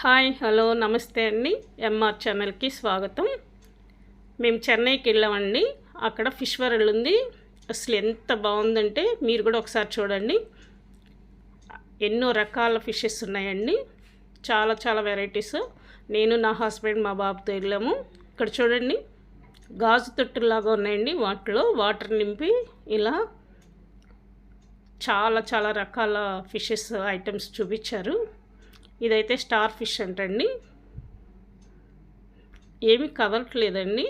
Hi hello నమస్తే అండి. MR ఛానల్కి స్వాగతం. మేము చెన్నైకి వెళ్ళామండి. అక్కడ ఫిష్ వరల్డ్ ఉంది. అసలు ఎంత బాగుందంటే మీరు కూడా ఒకసారి చూడండి. ఎన్నో రకాల ఫిషెస్ ఉన్నాయండి. చాలా చాలా వెరైటీస్. నేను నా హస్బెండ్ మా బాబుతో వెళ్ళాము. ఇక్కడ చూడండి, గాజు తొట్టులాగా ఉన్నాయండి. వాటిలో వాటర్ నింపి ఇలా చాలా చాలా రకాల ఫిషెస్ ఐటమ్స్ చూపించారు. ఇదైతే స్టార్ ఫిష్ అంటండి. ఏమీ కదలట్లేదండి,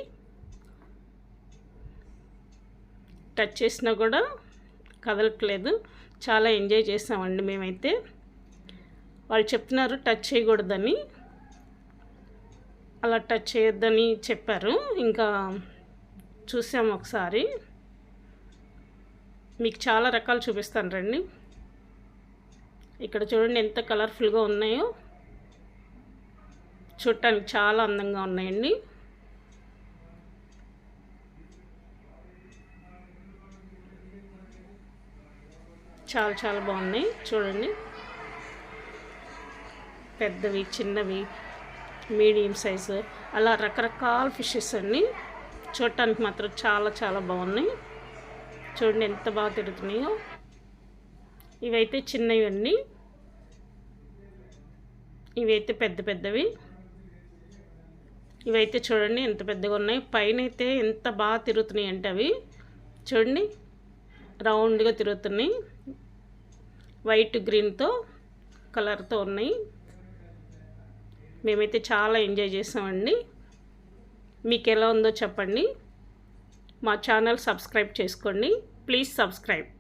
టచ్ చేసినా కూడా కదలట్లేదు. చాలా ఎంజాయ్ చేసామండి మేమైతే. వాళ్ళు చెప్తున్నారు టచ్ చేయకూడదని, అలా టచ్ చేయొద్దని చెప్పారు. ఇంకా చూసాము ఒకసారి. మీకు చాలా రకాలు చూపిస్తాను రండి. ఇక్కడ చూడండి ఎంత కలర్ఫుల్గా ఉన్నాయో. చూడటానికి చాలా అందంగా ఉన్నాయండి. చాలా చాలా బాగున్నాయి చూడండి. పెద్దవి, చిన్నవి, మీడియం సైజు, అలా రకరకాల ఫిషెస్ అండి. చూడటానికి మాత్రం చాలా చాలా బాగున్నాయి. చూడండి ఎంత బాగా తిరుగుతున్నాయో. ఇవైతే చిన్నవి అండి, ఇవైతే పెద్ద పెద్దవి. ఇవైతే చూడండి ఎంత పెద్దగా ఉన్నాయి. పైన అయితే ఎంత బాగా తిరుగుతున్నాయి అంటే అవి చూడండి, రౌండ్గా తిరుగుతున్నాయి. వైట్ గ్రీన్తో కలర్తో ఉన్నాయి. మేమైతే చాలా ఎంజాయ్ చేసామండి. మీకు ఎలా ఉందో చెప్పండి. మా ఛానల్ సబ్స్క్రైబ్ చేసుకోండి. Please subscribe.